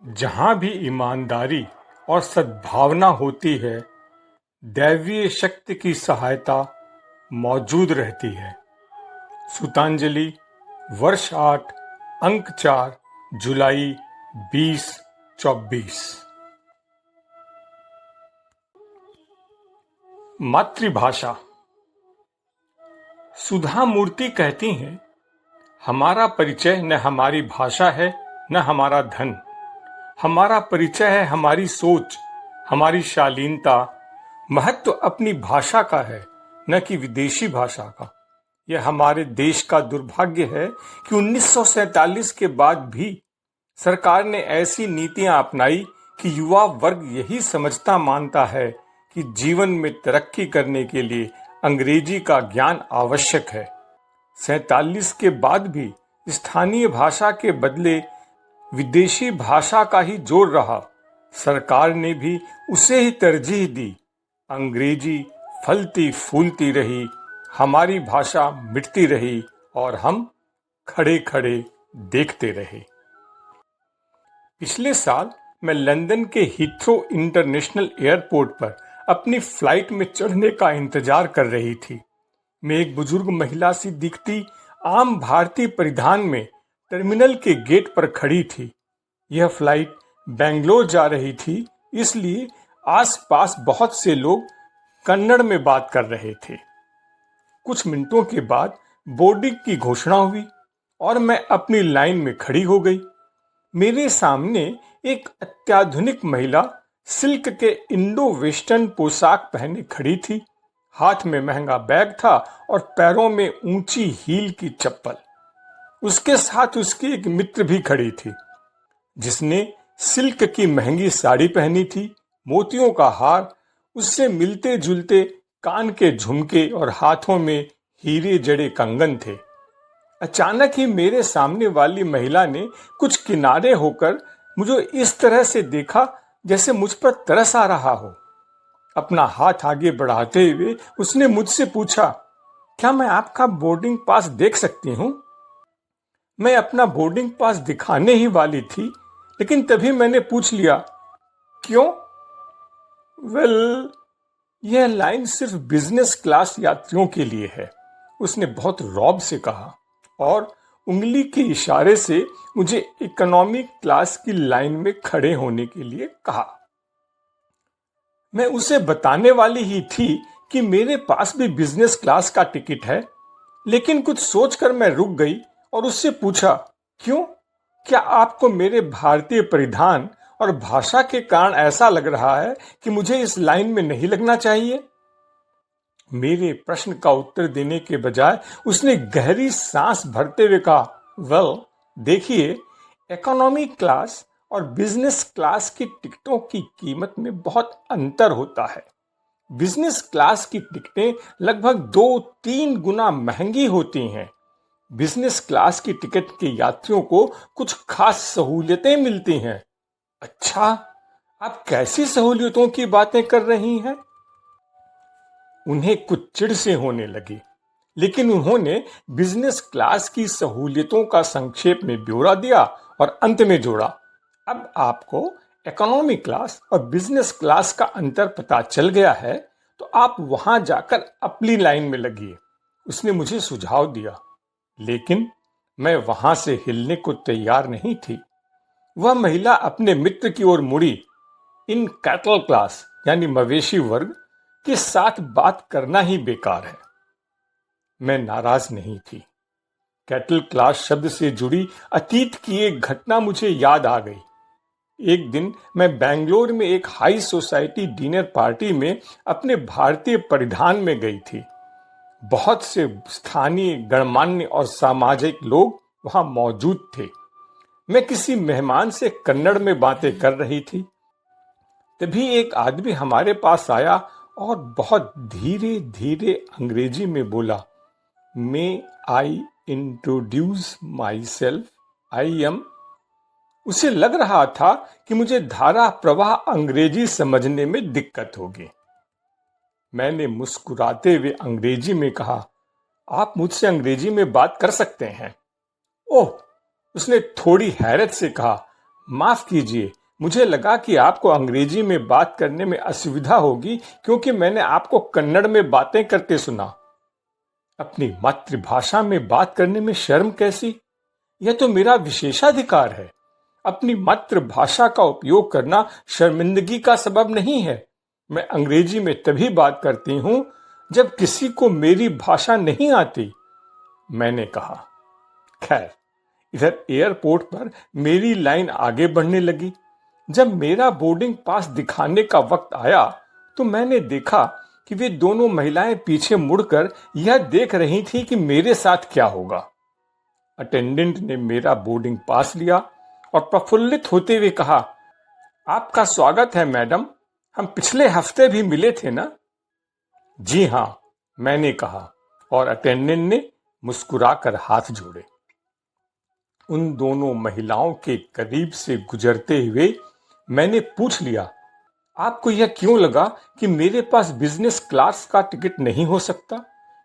जहाँ भी ईमानदारी और सद्भावना होती है, दैवीय शक्ति की सहायता मौजूद रहती है। सूतांजलि, वर्ष 8, अंक 4, जुलाई 2024। मातृभाषा। सुधा मूर्ति कहती हैं, हमारा परिचय न हमारी भाषा है न हमारा धन। हमारा परिचय है हमारी सोच, हमारी शालीनता। महत्व अपनी भाषा का है, न कि विदेशी भाषा का। यह हमारे देश का दुर्भाग्य है कि 1947 के बाद भी सरकार ने ऐसी नीतियां अपनाई कि युवा वर्ग यही समझता मानता है कि जीवन में तरक्की करने के लिए अंग्रेजी का ज्ञान आवश्यक है। 47 के बाद भी स्थानीय भाषा के बदले विदेशी भाषा का ही जोर रहा। सरकार ने भी उसे ही तरजीह दी। अंग्रेजी फलती फूलती रही, हमारी भाषा मिटती रही और हम खड़े खड़े देखते रहे। पिछले साल मैं लंदन के हीथ्रो इंटरनेशनल एयरपोर्ट पर अपनी फ्लाइट में चढ़ने का इंतजार कर रही थी। मैं एक बुजुर्ग महिला सी दिखती आम भारतीय परिधान में टर्मिनल के गेट पर खड़ी थी। यह फ्लाइट बेंगलोर जा रही थी, इसलिए आसपास बहुत से लोग कन्नड़ में बात कर रहे थे। कुछ मिनटों के बाद बोर्डिंग की घोषणा हुई और मैं अपनी लाइन में खड़ी हो गई। मेरे सामने एक अत्याधुनिक महिला सिल्क के इंडो वेस्टर्न पोशाक पहने खड़ी थी। हाथ में महंगा बैग था और पैरों में ऊंची हील की चप्पल। उसके साथ उसकी एक मित्र भी खड़ी थी, जिसने सिल्क की महंगी साड़ी पहनी थी, मोतियों का हार, उससे मिलते जुलते कान के झुमके और हाथों में हीरे जड़े कंगन थे। अचानक ही मेरे सामने वाली महिला ने कुछ किनारे होकर मुझे इस तरह से देखा जैसे मुझ पर तरस आ रहा हो। अपना हाथ आगे बढ़ाते हुए उसने मुझसे पूछा, क्या मैं आपका बोर्डिंग पास देख सकती हूँ? मैं अपना बोर्डिंग पास दिखाने ही वाली थी, लेकिन तभी मैंने पूछ लिया, क्यों? यह लाइन सिर्फ बिजनेस क्लास यात्रियों के लिए है, उसने बहुत रौब से कहा और उंगली के इशारे से मुझे इकोनॉमी क्लास की लाइन में खड़े होने के लिए कहा। मैं उसे बताने वाली ही थी कि मेरे पास भी बिजनेस क्लास का टिकट है, लेकिन कुछ सोचकर मैं रुक गई और उससे पूछा, क्यों? क्या आपको मेरे भारतीय परिधान और भाषा के कारण ऐसा लग रहा है कि मुझे इस लाइन में नहीं लगना चाहिए? मेरे प्रश्न का उत्तर देने के बजाय उसने गहरी सांस भरते हुए कहा, देखिए, इकोनॉमी क्लास और बिजनेस क्लास की टिकटों की कीमत में बहुत अंतर होता है। बिजनेस क्लास की टिकटें लगभग 2-3 गुना महंगी होती हैं। बिजनेस क्लास की टिकट के यात्रियों को कुछ खास सहूलियतें मिलती हैं। अच्छा, आप कैसी सहूलियतों की बातें कर रही हैं? उन्हें कुछ चिढ़ से होने लगी, लेकिन उन्होंने बिजनेस क्लास की सहूलियतों का संक्षेप में ब्यौरा दिया और अंत में जोड़ा, अब आपको इकोनॉमी क्लास और बिजनेस क्लास का अंतर पता चल गया है, तो आप वहां जाकर अपनी लाइन में लगिए। उसने मुझे सुझाव दिया, लेकिन मैं वहां से हिलने को तैयार नहीं थी। वह महिला अपने मित्र की ओर मुड़ी। इन कैटल क्लास यानी मवेशी वर्ग के साथ बात करना ही बेकार है। मैं नाराज नहीं थी। कैटल क्लास शब्द से जुड़ी अतीत की एक घटना मुझे याद आ गई। एक दिन मैं बेंगलोर में एक हाई सोसाइटी डिनर पार्टी में अपने भारतीय परिधान में गई थी। बहुत से स्थानीय गणमान्य और सामाजिक लोग वहां मौजूद थे। मैं किसी मेहमान से कन्नड़ में बातें कर रही थी। तभी एक आदमी हमारे पास आया और बहुत धीरे धीरे अंग्रेजी में बोला, may I introduce myself, I am. उसे लग रहा था कि मुझे धारा प्रवाह अंग्रेजी समझने में दिक्कत होगी। मैंने मुस्कुराते हुए अंग्रेजी में कहा, आप मुझसे अंग्रेजी में बात कर सकते हैं। ओह, उसने थोड़ी हैरत से कहा, माफ कीजिए, मुझे लगा कि आपको अंग्रेजी में बात करने में असुविधा होगी क्योंकि मैंने आपको कन्नड़ में बातें करते सुना। अपनी मातृभाषा में बात करने में शर्म कैसी? यह तो मेरा विशेषाधिकार है। अपनी मातृभाषा का उपयोग करना शर्मिंदगी का सबब नहीं है। मैं अंग्रेजी में तभी बात करती हूं जब किसी को मेरी भाषा नहीं आती, मैंने कहा। खैर, इधर एयरपोर्ट पर मेरी लाइन आगे बढ़ने लगी। जब मेरा बोर्डिंग पास दिखाने का वक्त आया तो मैंने देखा कि वे दोनों महिलाएं पीछे मुड़कर यह देख रही थीं कि मेरे साथ क्या होगा। अटेंडेंट ने मेरा बोर्डिंग पास लिया और प्रफुल्लित होते हुए कहा, आपका स्वागत है मैडम, हम पिछले हफ्ते भी मिले थे ना? जी हां, मैंने कहा और अटेंडेंट ने मुस्कुराकर हाथ जोड़े। उन दोनों महिलाओं के करीब से गुजरते हुए मैंने पूछ लिया, आपको यह क्यों लगा कि मेरे पास बिजनेस क्लास का टिकट नहीं हो सकता?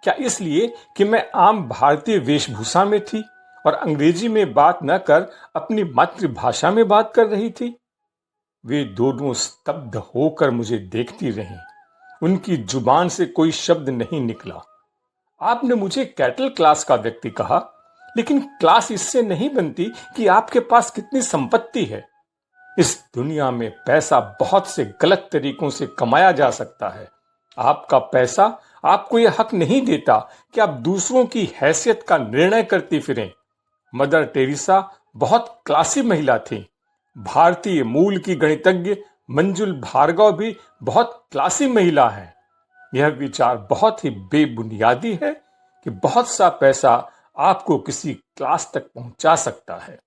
क्या इसलिए कि मैं आम भारतीय वेशभूषा में थी और अंग्रेजी में बात न कर अपनी मातृभाषा में बात कर रही थी? वे दोनों स्तब्ध होकर मुझे देखती रहीं। उनकी जुबान से कोई शब्द नहीं निकला। आपने मुझे कैटल क्लास का व्यक्ति कहा, लेकिन क्लास इससे नहीं बनती कि आपके पास कितनी संपत्ति है। इस दुनिया में पैसा बहुत से गलत तरीकों से कमाया जा सकता है। आपका पैसा आपको यह हक नहीं देता कि आप दूसरों की हैसियत का निर्णय करती फिरें। मदर टेरेसा बहुत क्लासी महिला थी। भारतीय मूल की गणितज्ञ मंजुल भार्गव भी बहुत क्लासी महिला है। यह विचार बहुत ही बेबुनियादी है कि बहुत सा पैसा आपको किसी क्लास तक पहुंचा सकता है।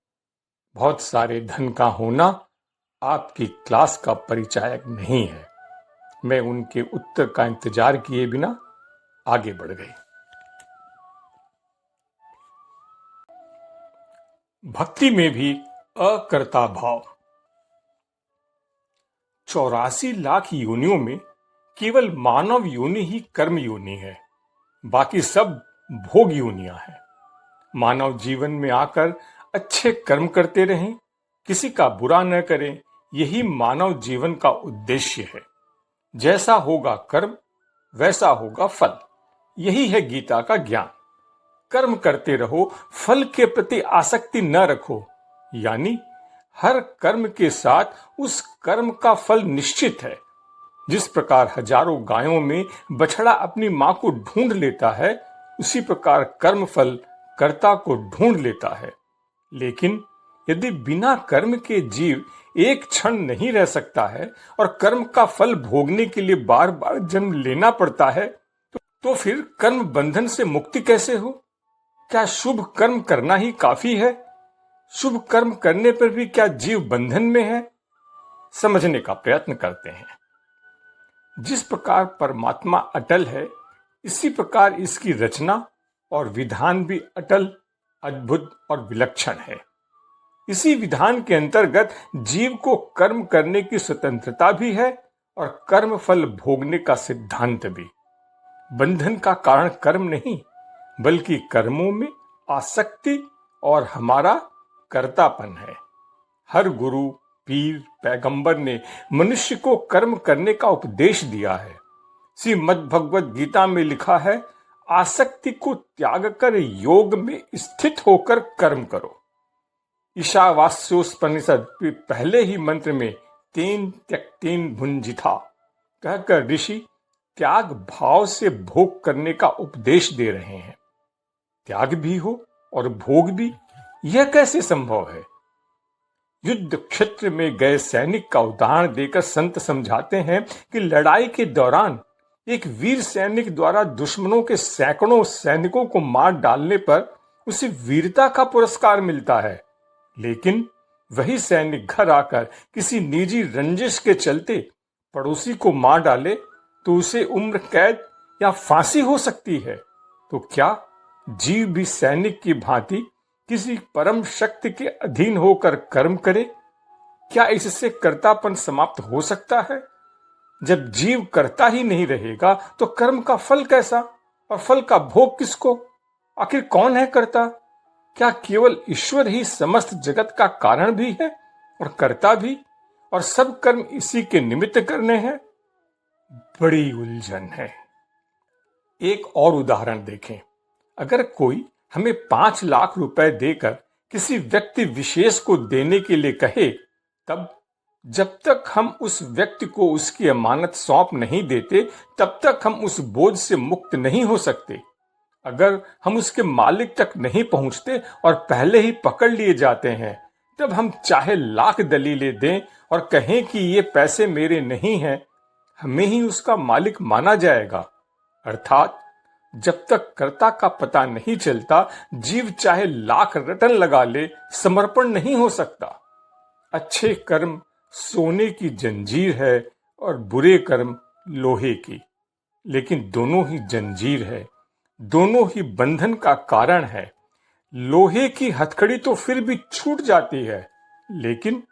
बहुत सारे धन का होना आपकी क्लास का परिचायक नहीं है। मैं उनके उत्तर का इंतजार किए बिना आगे बढ़ गई। भक्ति में भी अकर्ता भाव। 84 लाख योनियों में केवल मानव योनि ही कर्म योनि है, बाकी सब भोग योनियां हैं। मानव जीवन में आकर अच्छे कर्म करते रहें, किसी का बुरा न करें, यही मानव जीवन का उद्देश्य है। जैसा होगा कर्म वैसा होगा फल, यही है गीता का ज्ञान। कर्म करते रहो, फल के प्रति आसक्ति न रखो, यानी हर कर्म के साथ उस कर्म का फल निश्चित है। जिस प्रकार हजारों गायों में बछड़ा अपनी मां को ढूंढ लेता है, उसी प्रकार कर्म फल कर्ता को ढूंढ लेता है। लेकिन यदि बिना कर्म के जीव एक क्षण नहीं रह सकता है और कर्म का फल भोगने के लिए बार बार जन्म लेना पड़ता है, तो फिर कर्म बंधन से मुक्ति कैसे हो? क्या शुभ कर्म करना ही काफी है? शुभ कर्म करने पर भी क्या जीव बंधन में है? समझने का प्रयत्न करते हैं। जिस प्रकार परमात्मा अटल है, इसी प्रकार इसकी रचना और विधान भी अटल, अद्भुत और विलक्षण है। इसी विधान के अंतर्गत जीव को कर्म करने की स्वतंत्रता भी है और कर्म फल भोगने का सिद्धांत भी। बंधन का कारण कर्म नहीं, बल्कि कर्मों में आसक्ति और हमारा कर्तापन है। हर गुरु, पीर, पैगंबर ने मनुष्य को कर्म करने का उपदेश दिया है। श्रीमद् भगवद गीता में लिखा है, आसक्ति को त्याग कर योग में स्थित होकर कर्म करो। ईशावास्योपनिषद पहले ही मंत्र में तेन त्यक्तेन भुंजिथा कहकर ऋषि त्याग भाव से भोग करने का उपदेश दे रहे हैं। त्याग भी हो और भोग भी, यह कैसे संभव है? युद्ध क्षेत्र में गए सैनिक का उदाहरण देकर संत समझाते हैं कि लड़ाई के दौरान एक वीर सैनिक द्वारा दुश्मनों के सैकड़ों सैनिकों को मार डालने पर उसे वीरता का पुरस्कार मिलता है, लेकिन वही सैनिक घर आकर किसी निजी रंजिश के चलते पड़ोसी को मार डाले तो उसे उम्र कैद या फांसी हो सकती है। तो क्या जीव भी सैनिक की भांति किसी परम शक्ति के अधीन होकर कर्म करे? क्या इससे कर्तापन समाप्त हो सकता है? जब जीव करता ही नहीं रहेगा तो कर्म का फल कैसा और फल का भोग किसको? आखिर कौन है कर्ता? क्या केवल ईश्वर ही समस्त जगत का कारण भी है और कर्ता भी, और सब कर्म इसी के निमित्त करने हैं? बड़ी उलझन है। एक और उदाहरण देखें। अगर कोई हमें 5 लाख रुपए देकर किसी व्यक्ति विशेष को देने के लिए कहे, तब जब तक हम उस व्यक्ति को उसकी अमानत सौंप नहीं देते, तब तक हम उस बोझ से मुक्त नहीं हो सकते। अगर हम उसके मालिक तक नहीं पहुंचते और पहले ही पकड़ लिए जाते हैं, तब हम चाहे लाख दलीलें दें और कहें कि ये पैसे मेरे नहीं हैं, हमें ही उसका मालिक माना जाएगा। अर्थात जब तक कर्ता का पता नहीं चलता, जीव चाहे लाख रटन लगा ले, समर्पण नहीं हो सकता। अच्छे कर्म सोने की जंजीर है और बुरे कर्म लोहे की, लेकिन दोनों ही जंजीर है, दोनों ही बंधन का कारण है। लोहे की हथकड़ी तो फिर भी छूट जाती है, लेकिन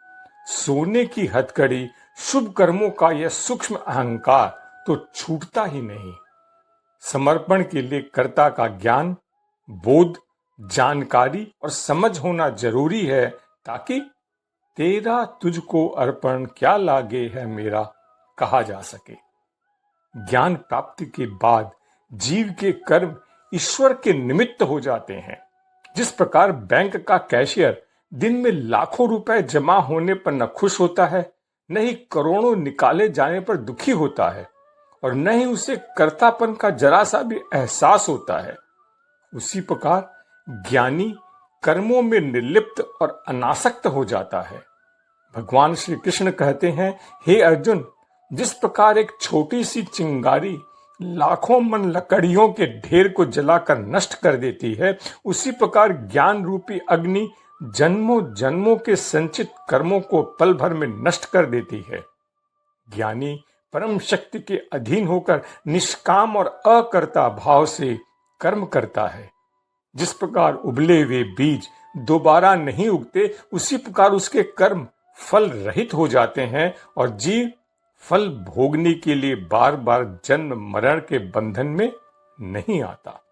सोने की हथकड़ी, शुभ कर्मों का यह सूक्ष्म अहंकार तो छूटता ही नहीं। समर्पण के लिए कर्ता का ज्ञान, बोध, जानकारी और समझ होना जरूरी है, ताकि तेरा तुझको अर्पण क्या लागे है मेरा कहा जा सके। ज्ञान प्राप्ति के बाद जीव के कर्म ईश्वर के निमित्त हो जाते हैं। जिस प्रकार बैंक का कैशियर दिन में लाखों रुपए जमा होने पर न खुश होता है, न ही करोड़ों निकाले जाने पर दुखी होता है, और न ही उसे कर्तापन का जरा सा भी एहसास होता है, उसी प्रकार ज्ञानी कर्मों में निर्लिप्त और अनासक्त हो जाता है। भगवान श्री कृष्ण कहते हैं, हे अर्जुन, जिस प्रकार एक छोटी सी चिंगारी लाखों मन लकड़ियों के ढेर को जलाकर नष्ट कर देती है, उसी प्रकार ज्ञान रूपी अग्नि जन्मों जन्मों के संचित कर्मों को पल भर में नष्ट कर देती है। ज्ञानी परम शक्ति के अधीन होकर निष्काम और अकर्ता भाव से कर्म करता है। जिस प्रकार उबले हुए बीज दोबारा नहीं उगते, उसी प्रकार उसके कर्म फल रहित हो जाते हैं और जीव फल भोगने के लिए बार बार जन्म मरण के बंधन में नहीं आता।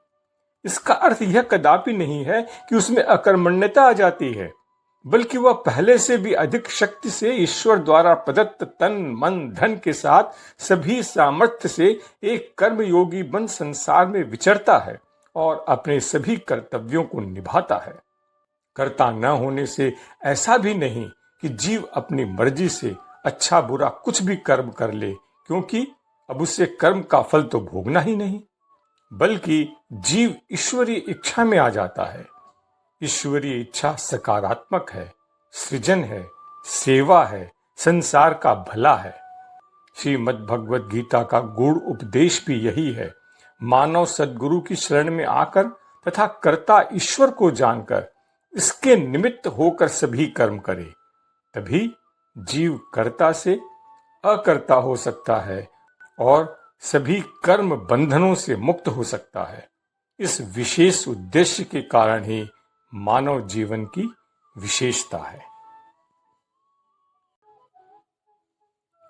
इसका अर्थ यह कदापि नहीं है कि उसमें अकर्मण्यता आ जाती है, बल्कि वह पहले से भी अधिक शक्ति से ईश्वर द्वारा प्रदत्त तन मन धन के साथ सभी सामर्थ्य से एक कर्मयोगी बन संसार में विचरता है और अपने सभी कर्तव्यों को निभाता है। कर्ता न होने से ऐसा भी नहीं कि जीव अपनी मर्जी से अच्छा बुरा कुछ भी कर्म कर ले, क्योंकि अब उसे कर्म का फल तो भोगना ही नहीं, बल्कि जीव ईश्वरीय इच्छा में आ जाता है। ईश्वरीय इच्छा सकारात्मक है, सृजन है, सेवा है, संसार का भला है। श्रीमद् भगवद गीता का गूढ़ उपदेश भी यही है। मानव सद्गुरु की शरण में आकर तथा कर्ता ईश्वर को जानकर इसके निमित्त होकर सभी कर्म करे, तभी जीव कर्ता से अकर्ता हो सकता है और सभी कर्म बंधनों से मुक्त हो सकता है। इस विशेष उद्देश्य के कारण ही मानव जीवन की विशेषता है।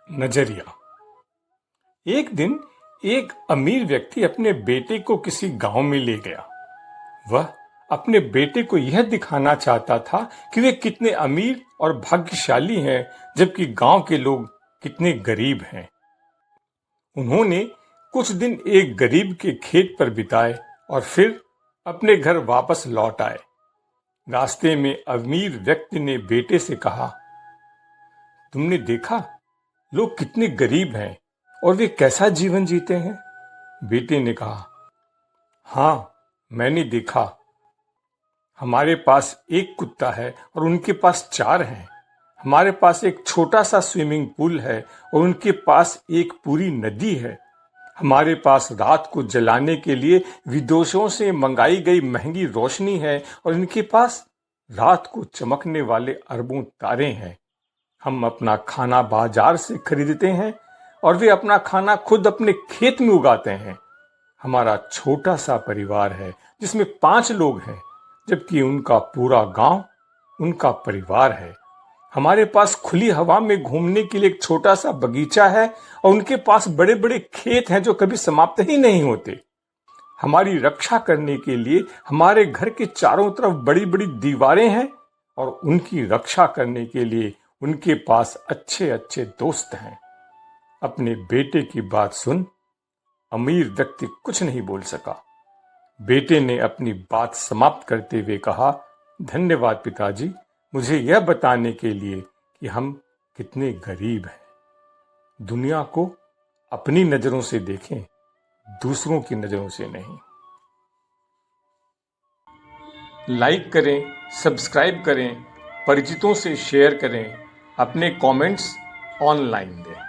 नजरिया। एक दिन एक अमीर व्यक्ति अपने बेटे को किसी गांव में ले गया। वह अपने बेटे को यह दिखाना चाहता था कि वे कितने अमीर और भाग्यशाली हैं, जबकि गांव के लोग कितने गरीब हैं। उन्होंने कुछ दिन एक गरीब के खेत पर बिताए और फिर अपने घर वापस लौट आए। रास्ते में अमीर व्यक्ति ने बेटे से कहा, तुमने देखा लोग कितने गरीब हैं और वे कैसा जीवन जीते हैं? बेटे ने कहा, हाँ मैंने देखा। हमारे पास एक कुत्ता है और उनके पास 4 हैं। हमारे पास एक छोटा सा स्विमिंग पूल है और उनके पास एक पूरी नदी है। हमारे पास रात को जलाने के लिए विदेशों से मंगाई गई महंगी रोशनी है और इनके पास रात को चमकने वाले अरबों तारे हैं। हम अपना खाना बाजार से खरीदते हैं और वे अपना खाना खुद अपने खेत में उगाते हैं। हमारा छोटा सा परिवार है जिसमें 5 लोग हैं, जबकि उनका पूरा गांव उनका परिवार है। हमारे पास खुली हवा में घूमने के लिए एक छोटा सा बगीचा है और उनके पास बड़े बड़े खेत हैं जो कभी समाप्त ही नहीं होते। हमारी रक्षा करने के लिए हमारे घर के चारों तरफ बड़ी बड़ी दीवारें हैं और उनकी रक्षा करने के लिए उनके पास अच्छे अच्छे दोस्त हैं। अपने बेटे की बात सुन अमीर व्यक्ति कुछ नहीं बोल सका। बेटे ने अपनी बात समाप्त करते हुए कहा, धन्यवाद पिताजी, मुझे यह बताने के लिए कि हम कितने गरीब हैं। दुनिया को अपनी नजरों से देखें, दूसरों की नजरों से नहीं। लाइक करें, सब्सक्राइब करें, परिचितों से शेयर करें, अपने कमेंट्स ऑनलाइन दें।